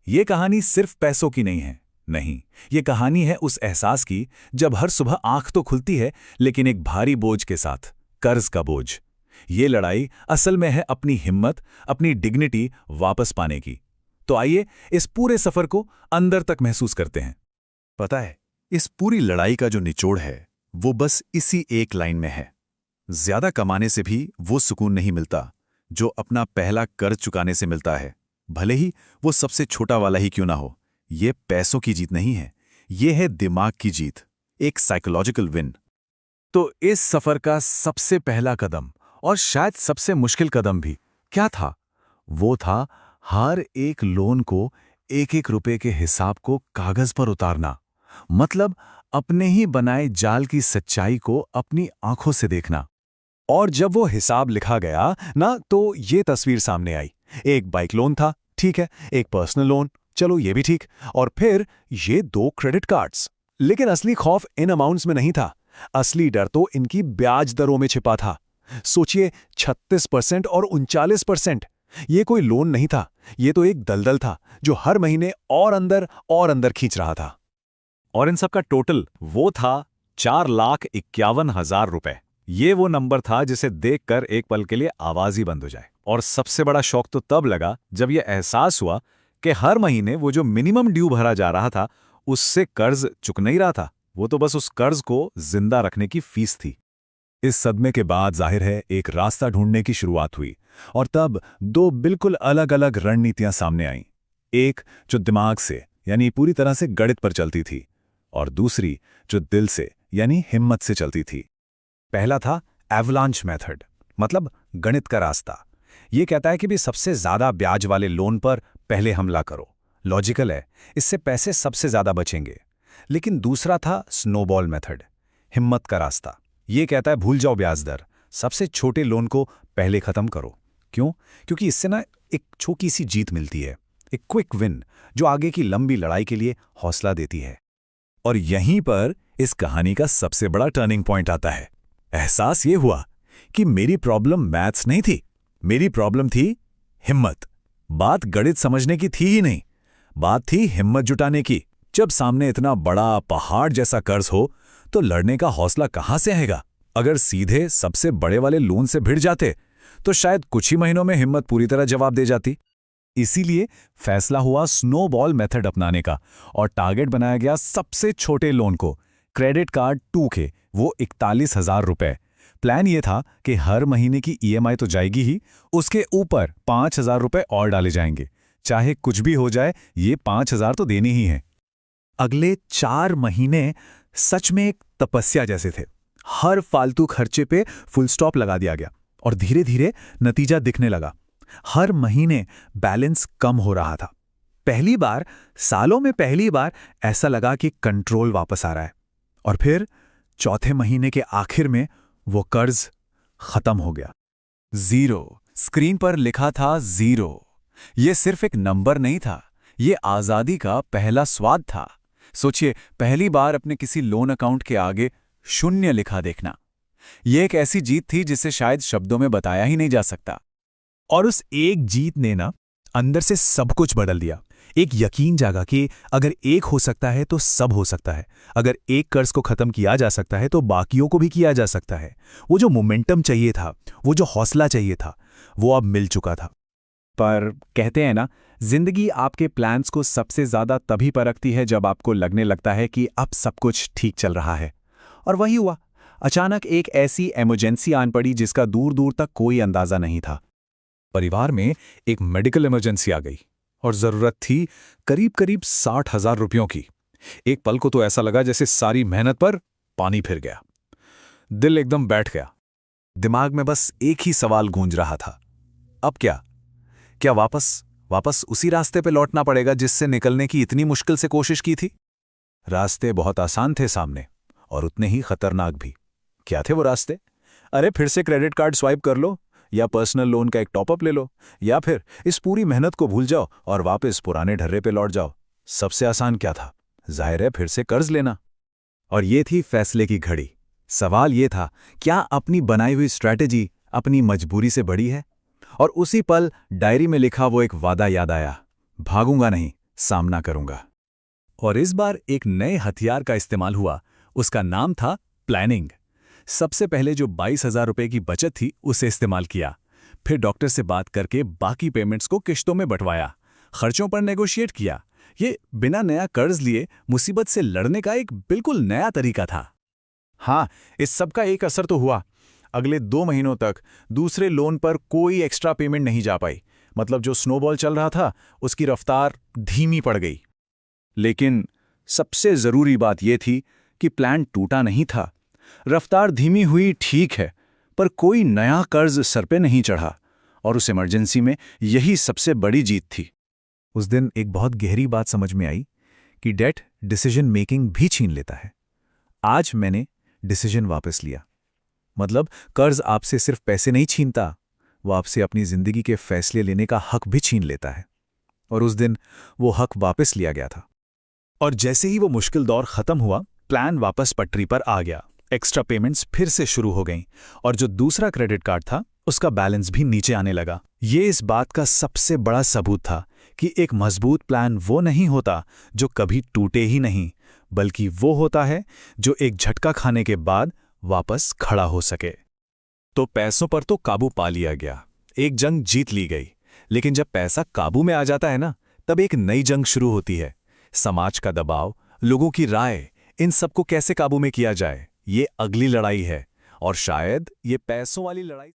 ये कहानी सिर्फ पैसों की नहीं है। नहीं, ये कहानी है उस एहसास की जब हर सुबह आंख तो खुलती है, लेकिन एक भारी बोझ के साथ, कर्ज का बोझ। ये लड़ाई असल में है अपनी हिम्मत, अपनी डिग्निटी वापस पाने की। तो आइए इस पूरे सफर को अंदर तक महसूस करते हैं। पता है, इस पूरी लड़ाई का जो निचोड़ है वो बस इसी एक लाइन में है। ज्यादा कमाने से भी वो सुकून नहीं मिलता जो अपना पहला कर्ज चुकाने से मिलता है, भले ही वो सबसे छोटा वाला ही क्यों ना हो। ये पैसों की जीत नहीं है, ये है दिमाग की जीत, एक साइकोलॉजिकल विन। तो इस सफर का सबसे पहला कदम, और शायद सबसे मुश्किल कदम भी, क्या था? वो था हर एक लोन को, एक एक रुपए के हिसाब को कागज पर उतारना। मतलब अपने ही बनाए जाल की सच्चाई को अपनी आंखों से देखना। और जब वो हिसाब लिखा गया ना, तो ये तस्वीर सामने आई। एक बाइक लोन था, ठीक है, एक पर्सनल लोन, चलो ये भी ठीक, और फिर ये 2 क्रेडिट कार्ड्स। लेकिन असली खौफ इन अमाउंट्स में नहीं था। असली डर तो इनकी ब्याज दरों में छिपा था। सोचिए, 36% और 39%। ये कोई लोन नहीं था, ये तो एक दलदल था जो हर महीने और अंदर खींच रहा था। और इन सब का टोटल वो था 4,51,000 रुपए। ये वो नंबर था जिसे देखकर एक पल के लिए आवाज ही बंद हो जाए। और सबसे बड़ा शौक तो तब लगा जब यह एहसास हुआ कि हर महीने वो जो मिनिमम ड्यू भरा जा रहा था, उससे कर्ज चुक नहीं रहा था, वो तो बस उस कर्ज को जिंदा रखने की फीस थी। इस सदमे के बाद जाहिर है एक रास्ता ढूंढने की शुरुआत हुई, और तब 2 बिल्कुल अलग अलग रणनीतियां सामने आईं। एक जो दिमाग से यानी पूरी तरह से गणित पर चलती थी, और दूसरी जो दिल से यानी हिम्मत से चलती थी। पहला था एवलांच मेथड, मतलब गणित का रास्ता। ये कहता है कि भी सबसे ज्यादा ब्याज वाले लोन पर पहले हमला करो। लॉजिकल है, इससे पैसे सबसे ज्यादा बचेंगे। लेकिन दूसरा था स्नोबॉल मेथड, हिम्मत का रास्ता। ये कहता है भूल जाओ ब्याज दर, सबसे छोटे लोन को पहले खत्म करो। क्यों? क्योंकि इससे ना एक छोटी सी जीत मिलती है, एक क्विक विन जो आगे की लंबी लड़ाई के लिए हौसला देती है। और यहीं पर इस कहानी का सबसे बड़ा टर्निंग पॉइंट आता है। एहसास ये हुआ कि मेरी प्रॉब्लम मैथ्स नहीं थी, मेरी प्रॉब्लम थी हिम्मत। बात गणित समझने की थी ही नहीं, बात थी हिम्मत जुटाने की। जब सामने इतना बड़ा पहाड़ जैसा कर्ज हो तो लड़ने का हौसला कहां से आएगा? अगर सीधे सबसे बड़े वाले लोन से भिड़ जाते तो शायद कुछ ही महीनों में हिम्मत पूरी तरह जवाब दे जाती। इसीलिए फैसला हुआ स्नोबॉल मेथड अपनाने का, और टारगेट बनाया गया सबसे छोटे लोन को, क्रेडिट कार्ड 2 के, वो 41,000 रुपए। प्लान ये था कि हर महीने की ईएमआई तो जाएगी ही, उसके ऊपर 5,000 रुपए और डाले जाएंगे। चाहे कुछ भी हो जाए, ये 5,000 तो देनी ही है। अगले 4 महीने सच में एक तपस्या जैसे थे। हर फालतू खर्चे पे फुल स्टॉप लगा दिया गया, और धीरे धीरे नतीजा दिखने लगा। हर महीने बैलेंस कम हो रहा था। सालों में पहली बार ऐसा लगा कि कंट्रोल वापस आ रहा है। और फिर चौथे महीने के आखिर में वो कर्ज खत्म हो गया। 0, स्क्रीन पर लिखा था 0। ये सिर्फ एक नंबर नहीं था, ये आजादी का पहला स्वाद था। सोचिए, पहली बार अपने किसी लोन अकाउंट के आगे 0 लिखा देखना। यह एक ऐसी जीत थी जिसे शायद शब्दों में बताया ही नहीं जा सकता। और उस एक जीत ने ना अंदर से सब कुछ बदल दिया। एक यकीन जागा कि अगर एक हो सकता है तो सब हो सकता है। अगर एक कर्ज को खत्म किया जा सकता है तो बाकियों को भी किया जा सकता है। वो जो मोमेंटम चाहिए था, वो जो हौसला चाहिए था, वो अब मिल चुका था। पर कहते हैं ना, जिंदगी आपके प्लान्स को सबसे ज्यादा तभी परखती है जब आपको लगने लगता है कि अब सब कुछ ठीक चल रहा है। और वही हुआ। अचानक एक ऐसी इमरजेंसी आन पड़ी जिसका दूर दूर तक कोई अंदाजा नहीं था। परिवार में एक मेडिकल इमरजेंसी आ गई, और जरूरत थी करीब करीब 60,000 रुपयों की। एक पल को तो ऐसा लगा जैसे सारी मेहनत पर पानी फिर गया। दिल एकदम बैठ गया। दिमाग में बस एक ही सवाल गूंज रहा था, अब क्या? क्या वापस उसी रास्ते पे लौटना पड़ेगा जिससे निकलने की इतनी मुश्किल से कोशिश की थी? रास्ते बहुत आसान थे सामने, और उतने ही खतरनाक भी। क्या थे वो रास्ते? अरे, फिर से क्रेडिट कार्ड स्वाइप कर लो, या पर्सनल लोन का एक टॉपअप ले लो, या फिर इस पूरी मेहनत को भूल जाओ और वापस पुराने ढर्रे पे लौट जाओ। सबसे आसान क्या था? जाहिर है फिर से कर्ज लेना। और ये थी फैसले की घड़ी। सवाल ये था, क्या अपनी बनाई हुई स्ट्रैटेजी अपनी मजबूरी से बड़ी है? और उसी पल डायरी में लिखा वो एक वादा याद आया, भागूंगा नहीं, सामना करूंगा। और इस बार एक नए हथियार का इस्तेमाल हुआ। उसका नाम था प्लानिंग। सबसे पहले जो 22,000 रुपये की बचत थी उसे इस्तेमाल किया। फिर डॉक्टर से बात करके बाकी पेमेंट्स को किश्तों में बंटवाया। खर्चों पर नेगोशिएट किया। ये बिना नया कर्ज लिए मुसीबत से लड़ने का एक बिल्कुल नया तरीका था। हाँ, इस सब का एक असर तो हुआ। अगले 2 महीनों तक दूसरे लोन पर कोई एक्स्ट्रा पेमेंट नहीं जा पाई। मतलब जो स्नोबॉल चल रहा था उसकी रफ्तार धीमी पड़ गई। लेकिन सबसे जरूरी बात यह थी कि प्लान टूटा नहीं था। रफ्तार धीमी हुई ठीक है, पर कोई नया कर्ज सर पे नहीं चढ़ा, और उस इमरजेंसी में यही सबसे बड़ी जीत थी। उस दिन एक बहुत गहरी बात समझ में आई कि डेट डिसीजन मेकिंग भी छीन लेता है। आज मैंने डिसीजन वापस लिया। मतलब कर्ज आपसे सिर्फ पैसे नहीं छीनता, वो आपसे अपनी जिंदगी के फैसले लेने का हक भी छीन लेता है। और उस दिन वो हक वापस लिया गया था। और जैसे ही वो मुश्किल दौर खत्म हुआ, प्लान वापस पटरी पर आ गया। एक्स्ट्रा पेमेंट्स फिर से शुरू हो गईं, और जो दूसरा क्रेडिट कार्ड था उसका बैलेंस भी नीचे आने लगा। ये इस बात का सबसे बड़ा सबूत था कि एक मजबूत प्लान वो नहीं होता जो कभी टूटे ही नहीं, बल्कि वो होता है जो एक झटका खाने के बाद वापस खड़ा हो सके। तो पैसों पर तो काबू पा लिया गया, एक जंग जीत ली गई। लेकिन जब पैसा काबू में आ जाता है ना, तब एक नई जंग शुरू होती है। समाज का दबाव, लोगों की राय, इन सबको कैसे काबू में किया जाए, ये अगली लड़ाई है। और शायद ये पैसों वाली लड़ाई